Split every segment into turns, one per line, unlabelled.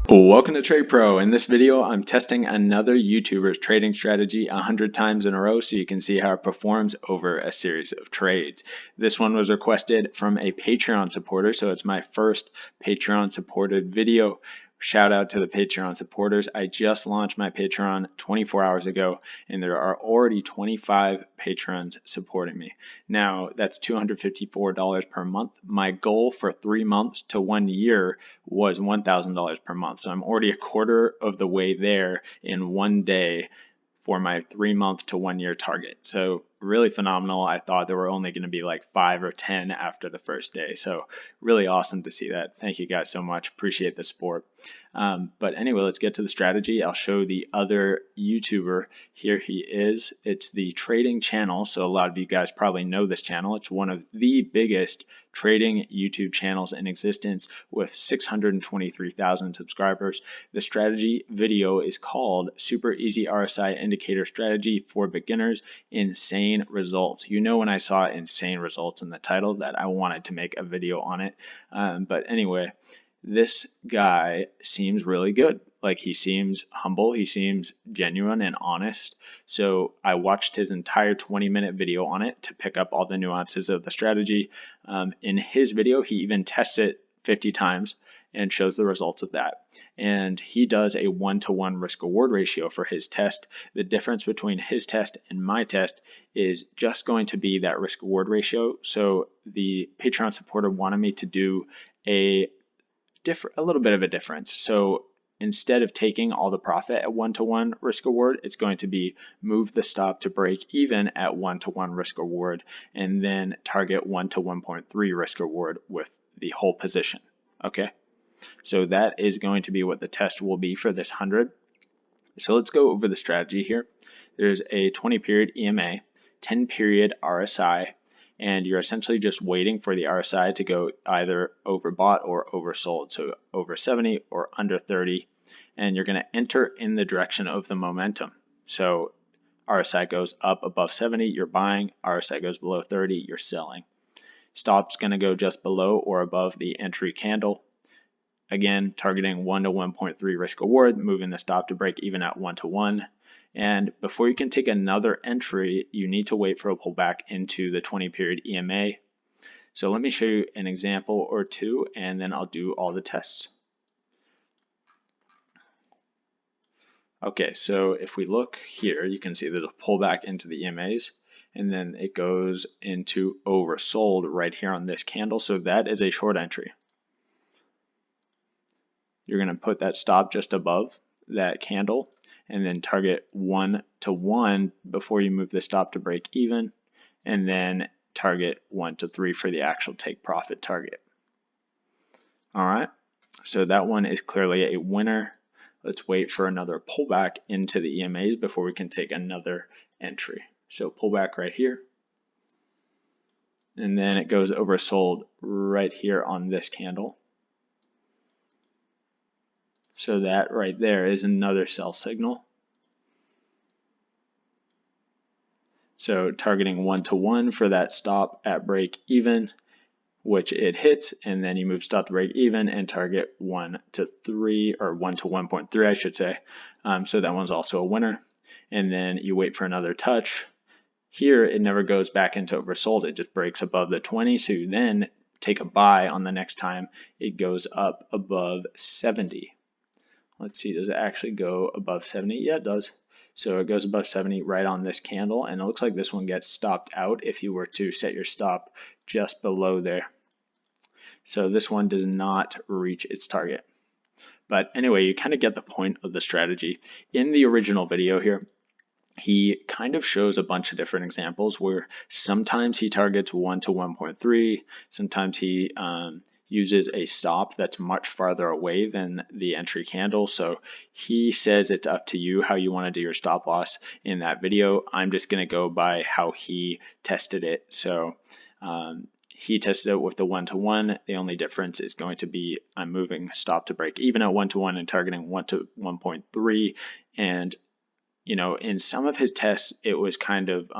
Welcome to Trade Pro. In this video, I'm testing another YouTuber's trading strategy 100 times in a row so you can see how it performs over a series of trades. This one was requested from a Patreon supporter, so it's my first Patreon supported video. Shout out to the Patreon supporters. I just launched my Patreon 24 hours ago, and there are already 25 patrons supporting me. Now, that's $254 per month. My goal for 3 months to 1 year was $1,000 per month. So I'm already a quarter of the way there in one day for my 3 month to 1 year target. So really phenomenal. I thought there were only going to be like 5 or 10 after the first day. So really awesome to see that. Thank you guys so much. Appreciate the support. But anyway, let's get to the strategy. I'll show the other YouTuber. Here he is. It's the trading channel. So a lot of you guys probably know this channel. It's one of the biggest trading YouTube channels in existence with 623,000 subscribers. The strategy video is called Super Easy RSI Indicator Strategy for Beginners, Insane Results. You know, when I saw insane results in the title that I wanted to make a video on it. But anyway, this guy seems really good. Like, he seems humble, he seems genuine and honest. So I watched his entire 20-minute video on it to pick up all the nuances of the strategy. In his video, he even tests it 50 times and shows the results of that. And he does a 1-to-1 risk reward ratio for his test. The difference between his test and my test is just going to be that risk reward ratio. So the Patreon supporter wanted me to do a little bit of a difference. So instead of taking all the profit at 1-to-1 risk reward, it's going to be move the stop to break even at 1-to-1 risk reward and then target 1 to 1.3 risk reward with the whole position. Okay, so that is going to be what the test will be for this 100. So let's go over the strategy here. There's a 20 period EMA, 10 period RSI, and you're essentially just waiting for the RSI to go either overbought or oversold, so over 70 or under 30, and you're going to enter in the direction of the momentum. So RSI goes up above 70, you're buying. RSI goes below 30, you're selling. Stop's going to go just below or above the entry candle. Again, targeting 1 to 1.3 risk reward, moving the stop to break even at 1-to-1. And before you can take another entry, you need to wait for a pullback into the 20 period EMA. So let me show you an example or two, and then I'll do all the tests. Okay, so if we look here, you can see there's a pullback into the EMAs, and then it goes into oversold right here on this candle. So that is a short entry. You're going to put that stop just above that candle and then target 1-to-1 before you move the stop to break even, and then target 1-to-3 for the actual take profit target. All right, so that one is clearly a winner. Let's wait for another pullback into the EMAs before we can take another entry. So pullback right here, and then it goes oversold right here on this candle. So that right there is another sell signal. So targeting 1-to-1 for that stop at break even, which it hits, and then you move stop to break even and target 1-to-3 or 1 to 1.3, I should say. So that one's also a winner. And then you wait for another touch. Here it never goes back into oversold, it just breaks above the 20. So you then take a buy on the next time it goes up above 70. Let's see, does it actually go above 70? Yeah, it does. So it goes above 70 right on this candle, and it looks like this one gets stopped out if you were to set your stop just below there. So this one does not reach its target. But anyway, you kind of get the point of the strategy. In the original video here, he kind of shows a bunch of different examples where sometimes he targets 1 to 1.3, sometimes he uses a stop that's much farther away than the entry candle. So he says it's up to you how you want to do your stop loss in that video. I'm just going to go by how he tested it. So he tested it with the 1-to-1. The only difference is going to be I'm moving stop to break even at 1-to-1 and targeting 1 to 1.3. And you know, in some of his tests, it was kind of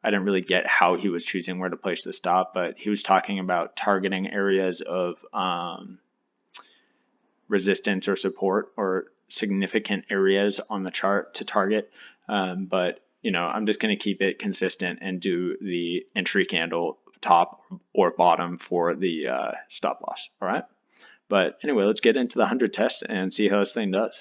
I didn't really get how he was choosing where to place the stop, but he was talking about targeting areas of resistance or support or significant areas on the chart to target. But I'm just going to keep it consistent and do the entry candle top or bottom for the stop loss. All right. But anyway, let's get into the 100 test and see how this thing does.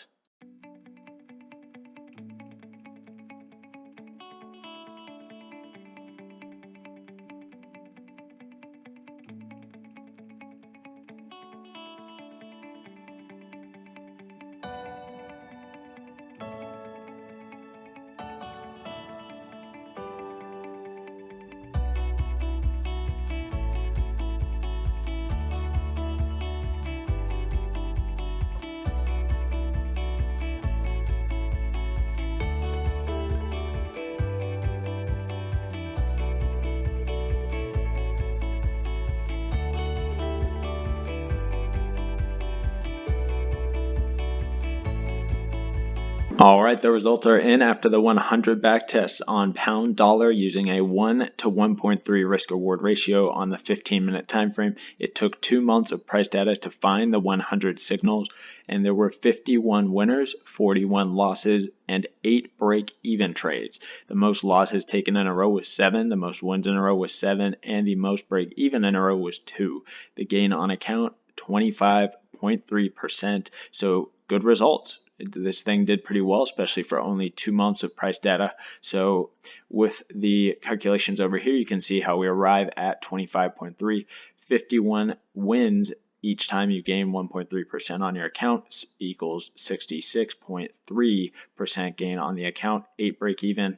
All right, the results are in after the 100 back tests on pound dollar using a 1 to 1.3 risk reward ratio on the 15-minute time frame. It took 2 months of price data to find the 100 signals, and there were 51 winners, 41 losses, and 8 break-even trades. The most losses taken in a row was 7, the most wins in a row was 7, and the most break-even in a row was 2. The gain on account, 25.3%, so good results. This thing did pretty well, especially for only 2 months of price data. So with the calculations over here, you can see how we arrive at 25.3, 51 wins each time you gain 1.3% on your account equals 66.3% gain on the account, 8 break even,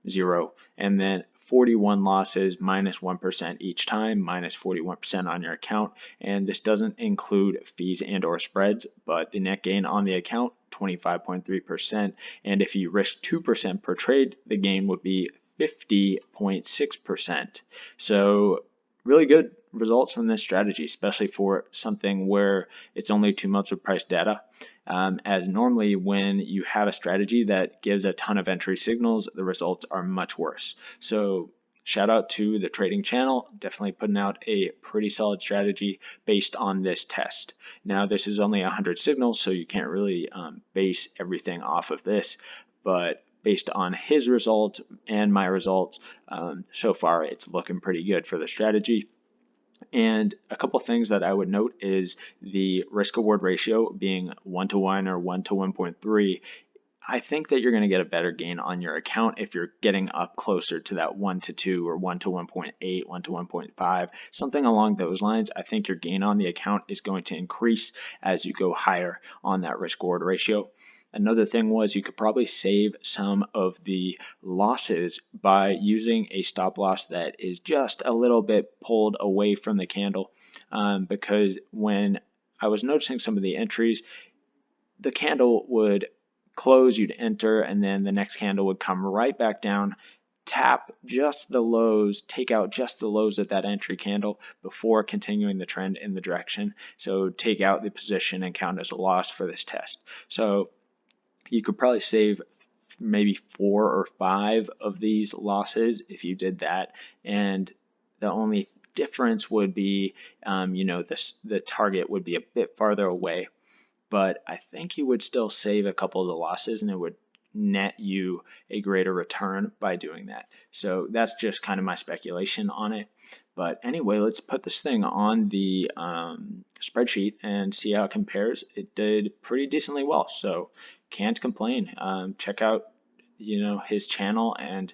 0. And then 41 losses minus 1% each time, minus 41% on your account. And this doesn't include fees and or spreads, but the net gain on the account, 25.3%. And if you risk 2% per trade, the gain would be 50.6%. So really good results from this strategy, especially for something where it's only 2 months of price data. As normally when you have a strategy that gives a ton of entry signals, the results are much worse. So shout out to the trading channel, definitely putting out a pretty solid strategy based on this test. Now this is only 100 signals, so you can't really base everything off of this, but based on his results and my results, so far it's looking pretty good for the strategy. And a couple things that I would note is the risk reward ratio being 1 to 1 or 1 to 1.3. I think that you're going to get a better gain on your account if you're getting up closer to that 1 to 2 or 1 to 1.8, 1 to 1.5, something along those lines. I think your gain on the account is going to increase as you go higher on that risk reward ratio. Another thing was you could probably save some of the losses by using a stop loss that is just a little bit pulled away from the candle, because when I was noticing some of the entries, the candle would close, you'd enter, and then the next candle would come right back down, tap just the lows, take out just the lows of that entry candle before continuing the trend in the direction. So take out the position and count as a loss for this test. So you could probably save maybe 4 or 5 of these losses if you did that. And the only difference would be, the target would be a bit farther away. But I think you would still save a couple of the losses and it would net you a greater return by doing that. So that's just kind of my speculation on it. But anyway, let's put this thing on the spreadsheet and see how it compares. It did pretty decently well, so can't complain. Check out his channel, and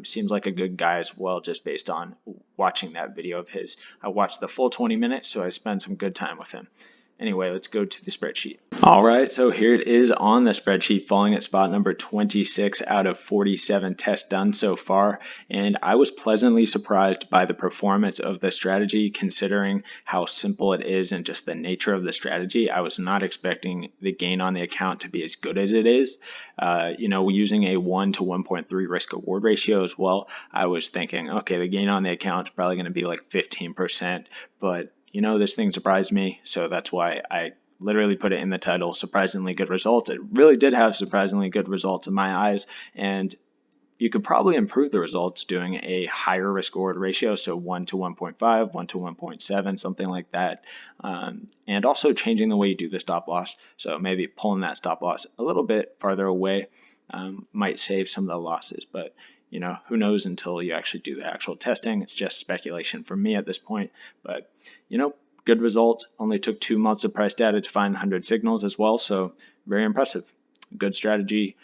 seems like a good guy as well, just based on watching that video of his. I watched the full 20 minutes, so I spent some good time with him. Anyway, let's go to the spreadsheet. All right, so here it is on the spreadsheet, falling at spot number 26 out of 47 tests done so far. And I was pleasantly surprised by the performance of the strategy, considering how simple it is and just the nature of the strategy. I was not expecting the gain on the account to be as good as it is. Using a 1 to 1.3 risk reward ratio as well, I was thinking, okay, the gain on the account is probably going to be like 15%, but this thing surprised me, so that's why I literally put it in the title, surprisingly good results. It really did have surprisingly good results in my eyes, and You could probably improve the results doing a higher risk reward ratio, so 1 to 1.5, 1 to 1.7, something like that. And also changing the way you do the stop loss. So maybe pulling that stop loss a little bit farther away might save some of the losses. But who knows until you actually do the actual testing. It's just speculation for me at this point. But good results. Only took 2 months of price data to find 100 signals as well. So very impressive. Good strategy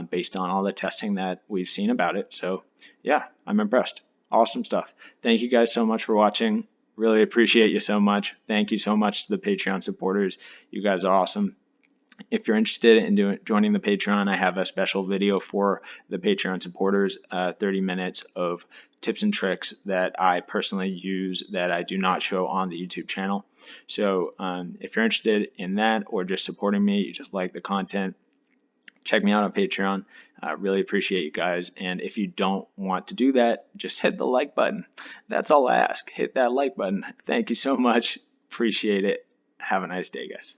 based on all the testing that we've seen about it. So yeah, I'm impressed. Awesome stuff. Thank you guys so much for watching. Really appreciate you so much. Thank you so much to the Patreon supporters. You guys are awesome. If you're interested in joining the Patreon, I have a special video for the Patreon supporters, 30 minutes of tips and tricks that I personally use that I do not show on the YouTube channel. So if you're interested in that or just supporting me, you just like the content, check me out on Patreon. I really appreciate you guys. And if you don't want to do that, just hit the like button. That's all I ask. Hit that like button. Thank you so much. Appreciate it. Have a nice day, guys.